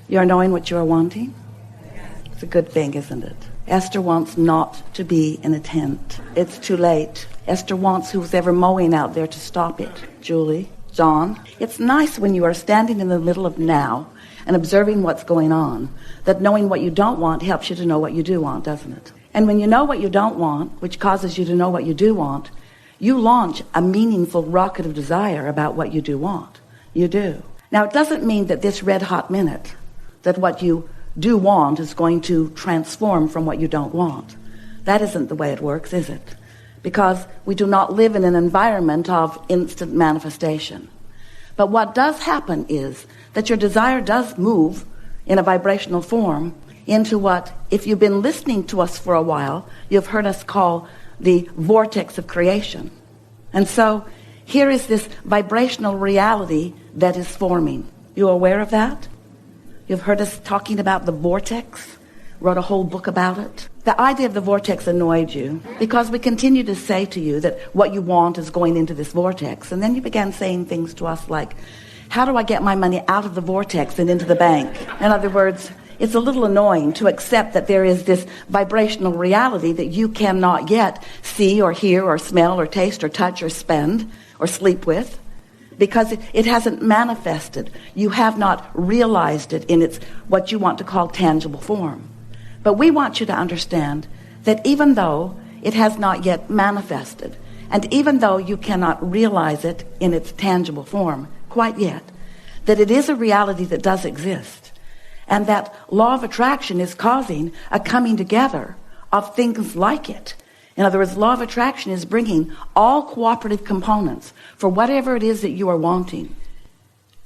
You're knowing what you're wanting? It's a good thing, isn't it? Esther wants not to be in a tent. It's too late. Esther wants who's ever mowing out there to stop it. Julie, John, it's nice when you are standing in the middle of now and observing what's going on, that knowing what you don't want helps you to know what you do want, doesn't it? And when you know what you don't want, which causes you to know what you do want, you launch a meaningful rocket of desire about what you do want. You do. Now, it doesn't mean that this red hot minute, that what you do want is going to transform from what you don't want. That isn't the way it works, is it? Because we do not live in an environment of instant manifestation. But what does happen is that your desire does move in a vibrational form into what, if you've been listening to us for a while, you've heard us call the vortex of creation. And so here is this vibrational reality that is forming. You aware of that? You've heard us talking about the vortex, wrote a whole book about it. The idea of the vortex annoyed you because we continue to say to you that what you want is going into this vortex. And then you began saying things to us like, how do I get my money out of the vortex and into the bank? In other words, it's a little annoying to accept that there is this vibrational reality that you cannot yet see or hear or smell or taste or touch or spend or sleep with, because it hasn't manifested. You have not realized it in its what you want to call tangible form. But we want you to understand that even though it has not yet manifested, and even though you cannot realize it in its tangible form quite yet, that it is a reality that does exist, and that law of attraction is causing a coming together of things like it. In other words, law of attraction is bringing all cooperative components for whatever it is that you are wanting.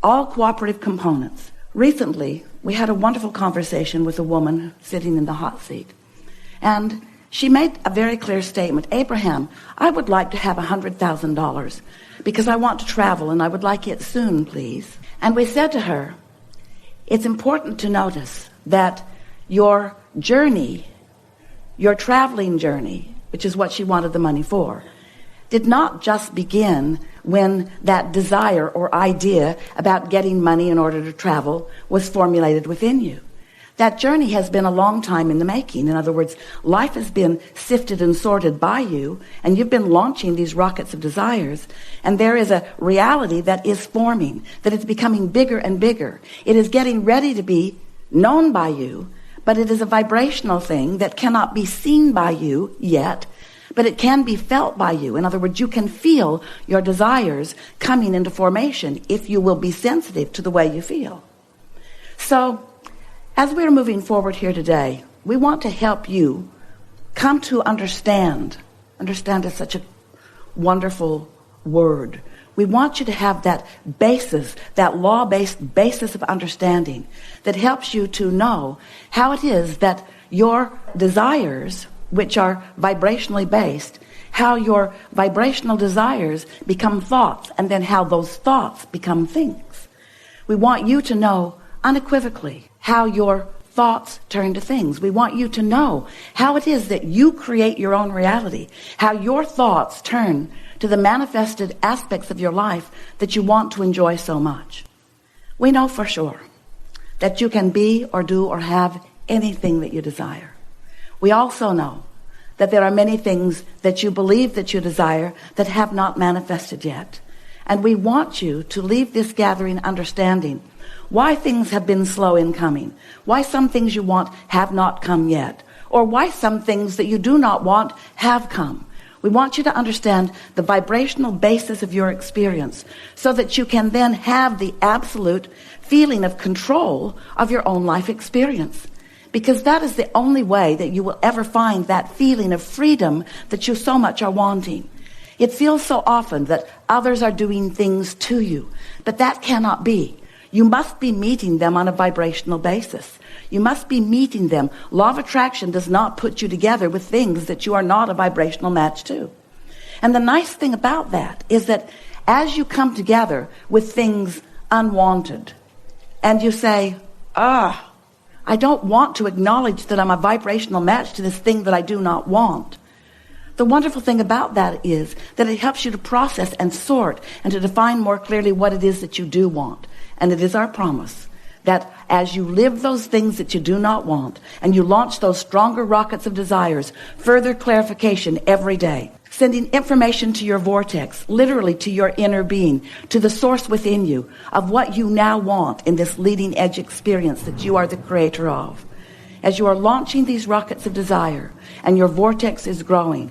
All cooperative components. Recently, we had a wonderful conversation with a woman sitting in the hot seat. And she made a very clear statement. Abraham, I would like to have $100,000 because I want to travel and I would like it soon, please. And we said to her, it's important to notice that your journey, your traveling journey, which is what she wanted the money for, did not just begin when that desire or idea about getting money in order to travel was formulated within you. That journey has been a long time in the making. In other words, life has been sifted and sorted by you, and you've been launching these rockets of desires, and there is a reality that is forming, that is becoming bigger and bigger. It is getting ready to be known by you, but it is a vibrational thing that cannot be seen by you yet, but it can be felt by you. In other words, you can feel your desires coming into formation if you will be sensitive to the way you feel. So, as we're moving forward here today, we want to help you come to understand. Understand is such a wonderful word. We want you to have that basis, that law-based basis of understanding that helps you to know how it is that your desires, which are vibrationally based, how your vibrational desires become thoughts, and then how those thoughts become things. We want you to know unequivocally how your thoughts turn to things. We want you to know how it is that you create your own reality, how your thoughts turn to the manifested aspects of your life that you want to enjoy so much. We know for sure that you can be or do or have anything that you desire. We also know that there are many things that you believe that you desire that have not manifested yet. And we want you to leave this gathering understanding why things have been slow in coming, why some things you want have not come yet, or why some things that you do not want have come. We want you to understand the vibrational basis of your experience so that you can then have the absolute feeling of control of your own life experience. Because that is the only way that you will ever find that feeling of freedom that you so much are wanting. It feels so often that others are doing things to you, but that cannot be. You must be meeting them on a vibrational basis. You must be meeting them. Law of attraction does not put you together with things that you are not a vibrational match to. And the nice thing about that is that as you come together with things unwanted, and you say, I don't want to acknowledge that I'm a vibrational match to this thing that I do not want. The wonderful thing about that is that it helps you to process and sort and to define more clearly what it is that you do want. And it is our promise that as you live those things that you do not want, and you launch those stronger rockets of desires, further clarification every day, sending information to your vortex, literally to your inner being, to the source within you of what you now want in this leading edge experience that you are the creator of. As you are launching these rockets of desire and your vortex is growing,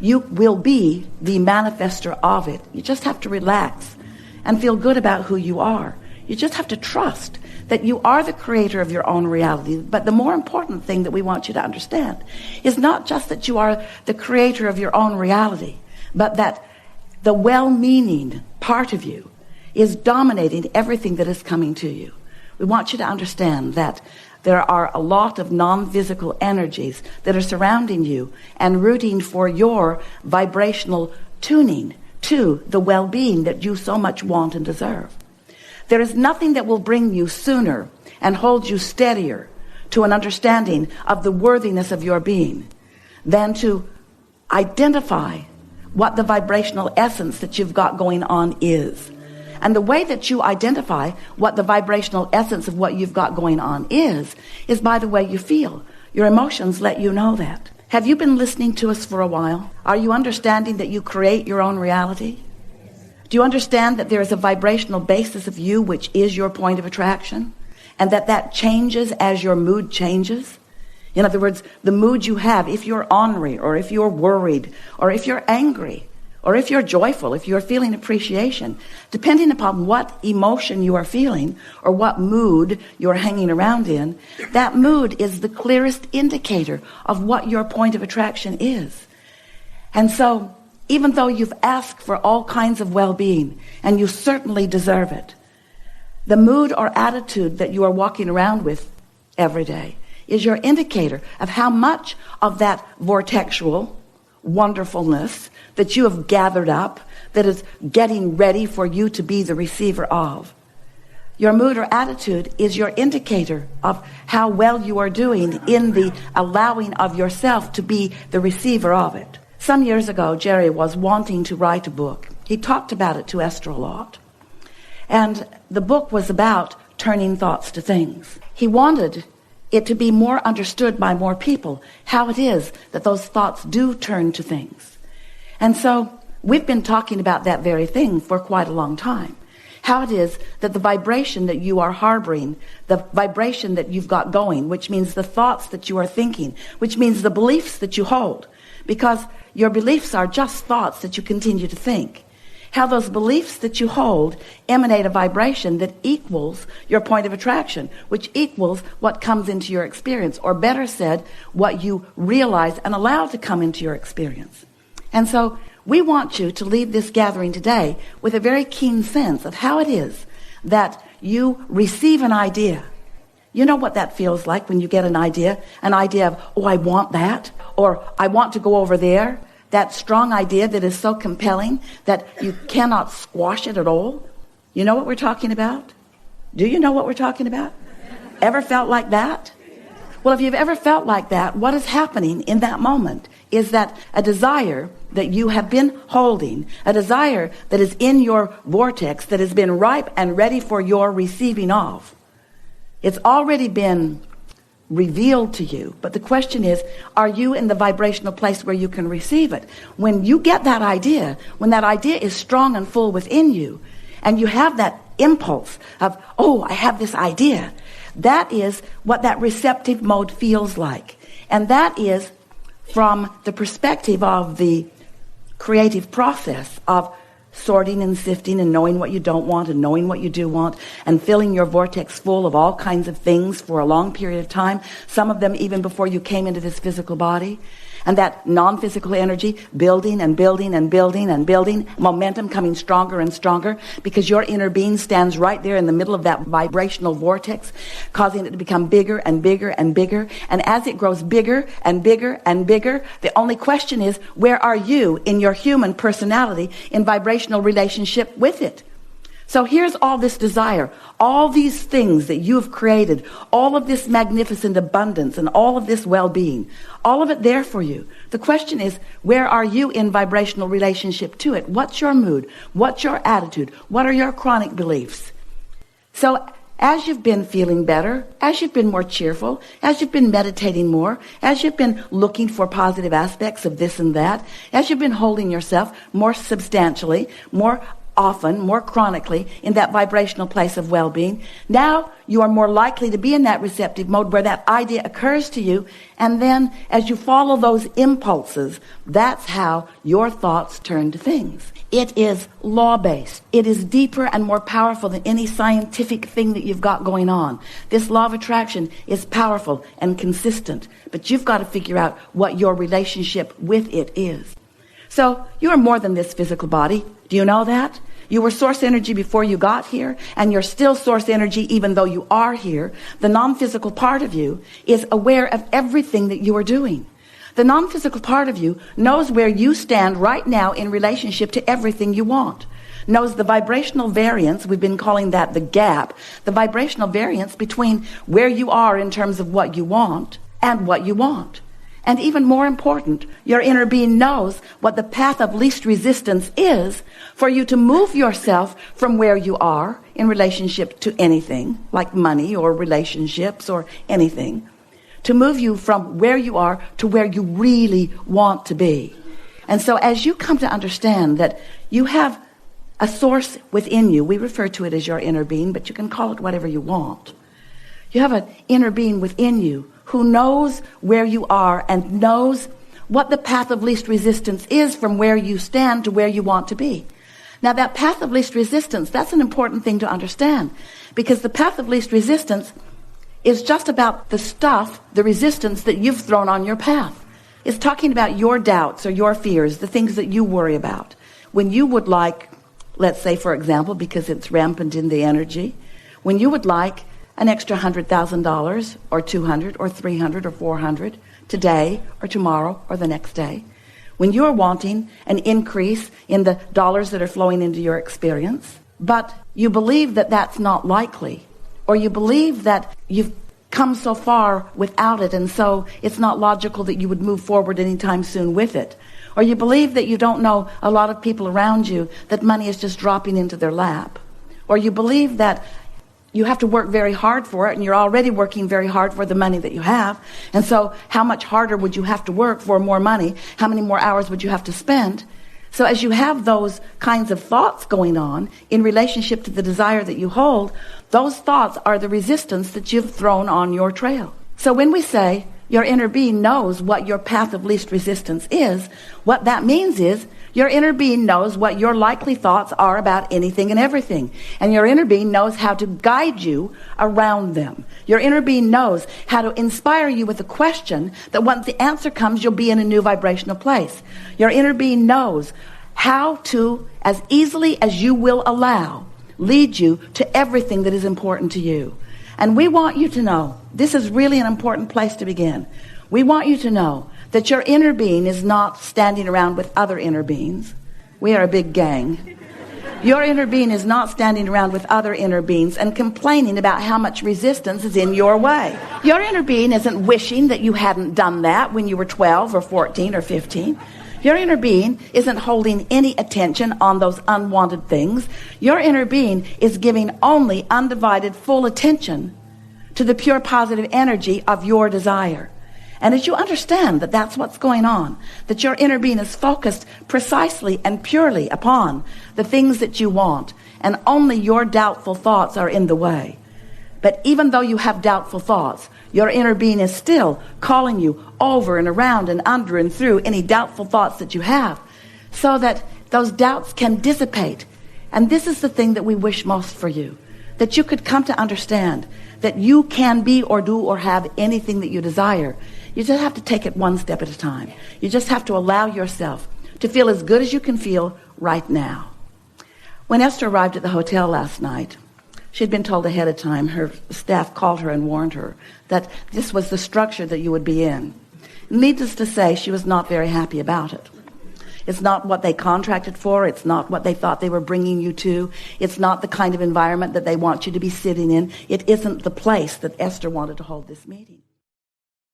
you will be the manifester of it. You just have to relax and feel good about who you are. You just have to trust that you are the creator of your own reality. But the more important thing that we want you to understand is not just that you are the creator of your own reality, but that the well-meaning part of you is dominating everything that is coming to you. We want you to understand that there are a lot of non-physical energies that are surrounding you and rooting for your vibrational tuning to the well-being that you so much want and deserve. There is nothing that will bring you sooner and hold you steadier to an understanding of the worthiness of your being than to identify what the vibrational essence that you've got going on is. And the way that you identify what the vibrational essence of what you've got going on is by the way you feel. Your emotions let you know that. Have you been listening to us for a while? Are you understanding that you create your own reality? Do you understand that there is a vibrational basis of you which is your point of attraction? And that changes as your mood changes? In other words, the mood you have, if you're ornery, or if you're worried, or if you're angry, or if you're joyful, if you're feeling appreciation, depending upon what emotion you are feeling, or what mood you're hanging around in, that mood is the clearest indicator of what your point of attraction is. And so, even though you've asked for all kinds of well-being, and you certainly deserve it, the mood or attitude that you are walking around with every day is your indicator of how much of that vortexual wonderfulness that you have gathered up, that is getting ready for you to be the receiver of. Your mood or attitude is your indicator of how well you are doing in the allowing of yourself to be the receiver of it. Some years ago, Jerry was wanting to write a book. He talked about it to Esther a lot. And the book was about turning thoughts to things. He wanted it to be more understood by more people, how it is that those thoughts do turn to things. And so we've been talking about that very thing for quite a long time. How it is that the vibration that you are harboring, the vibration that you've got going, which means the thoughts that you are thinking, which means the beliefs that you hold, because your beliefs are just thoughts that you continue to think. How those beliefs that you hold emanate a vibration that equals your point of attraction, which equals what comes into your experience, or better said, what you realize and allow to come into your experience. And so we want you to leave this gathering today with a very keen sense of how it is that you receive an idea. You know what that feels like when you get an idea of, oh, I want that, or I want to go over there. That strong idea that is so compelling that you cannot squash it at all. You know what we're talking about? Do you know what we're talking about? Ever felt like that? Well, if you've ever felt like that, what is happening in that moment is that a desire that you have been holding, a desire that is in your vortex, that has been ripe and ready for your receiving of, it's already been revealed to you. But the question is, are you in the vibrational place where you can receive it? When you get that idea, when that idea is strong and full within you, and you have that impulse of, oh, I have this idea, that is what that receptive mode feels like. And that is from the perspective of the creative process of sorting and sifting and knowing what you don't want and knowing what you do want and filling your vortex full of all kinds of things for a long period of time, some of them even before you came into this physical body. And that non-physical energy building and building and building and building, momentum coming stronger and stronger, because your inner being stands right there in the middle of that vibrational vortex, causing it to become bigger and bigger and bigger. And as it grows bigger and bigger and bigger, the only question is, where are you in your human personality in vibrational relationship with it? So here's all this desire, all these things that you have created, all of this magnificent abundance and all of this well-being, all of it there for you. The question is, where are you in vibrational relationship to it? What's your mood? What's your attitude? What are your chronic beliefs? So as you've been feeling better, as you've been more cheerful, as you've been meditating more, as you've been looking for positive aspects of this and that, as you've been holding yourself more substantially, more often, more chronically in that vibrational place of well-being, now you are more likely to be in that receptive mode where that idea occurs to you, and then as you follow those impulses, that's how your thoughts turn to things. It is law-based. It is deeper and more powerful than any scientific thing that you've got going on. This law of attraction is powerful and consistent, but you've got to figure out what your relationship with it is. So you are more than this physical body. Do you know that? You were source energy before you got here, and you're still source energy even though you are here. The non-physical part of you is aware of everything that you are doing. The non-physical part of you knows where you stand right now in relationship to everything you want. Knows the vibrational variance, we've been calling that the gap, the vibrational variance between where you are in terms of what you want and what you want. And even more important, your inner being knows what the path of least resistance is for you to move yourself from where you are in relationship to anything, like money or relationships or anything, to move you from where you are to where you really want to be. And so as you come to understand that you have a source within you, we refer to it as your inner being, but you can call it whatever you want. You have an inner being within you who knows where you are and knows what the path of least resistance is from where you stand to where you want to be. Now that path of least resistance, that's an important thing to understand, because the path of least resistance is just about the stuff, the resistance that you've thrown on your path. It's talking about your doubts or your fears, the things that you worry about. When you would like, let's say for example, because it's rampant in the energy, when you would like an extra $100,000 or 200 or 300 or 400 today or tomorrow or the next day, when you're wanting an increase in the dollars that are flowing into your experience, but you believe that that's not likely, or you believe that you've come so far without it and so it's not logical that you would move forward anytime soon with it, or you believe that you don't know a lot of people around you, that money is just dropping into their lap, or you believe that you have to work very hard for it, and you're already working very hard for the money that you have. And so how much harder would you have to work for more money? How many more hours would you have to spend? So as you have those kinds of thoughts going on in relationship to the desire that you hold, those thoughts are the resistance that you've thrown on your trail. So when we say your inner being knows what your path of least resistance is, what that means is your inner being knows what your likely thoughts are about anything and everything. And your inner being knows how to guide you around them. Your inner being knows how to inspire you with a question that once the answer comes, you'll be in a new vibrational place. Your inner being knows how to, as easily as you will allow, lead you to everything that is important to you. And we want you to know, this is really an important place to begin. We want you to know that your inner being is not standing around with other inner beings. We are a big gang. Your inner being is not standing around with other inner beings and complaining about how much resistance is in your way. Your inner being isn't wishing that you hadn't done that when you were 12 or 14 or 15. Your inner being isn't holding any attention on those unwanted things. Your inner being is giving only undivided full attention to the pure positive energy of your desire. And as you understand that that's what's going on, that your inner being is focused precisely and purely upon the things that you want, and only your doubtful thoughts are in the way. But even though you have doubtful thoughts, your inner being is still calling you over and around and under and through any doubtful thoughts that you have, so that those doubts can dissipate. And this is the thing that we wish most for you, that you could come to understand that you can be or do or have anything that you desire. You just have to take it one step at a time. You just have to allow yourself to feel as good as you can feel right now. When Esther arrived at the hotel last night, she'd been told ahead of time, her staff called her and warned her that this was the structure that you would be in. Needless to say, she was not very happy about it. It's not what they contracted for. It's not what they thought they were bringing you to. It's not the kind of environment that they want you to be sitting in. It isn't the place that Esther wanted to hold this meeting.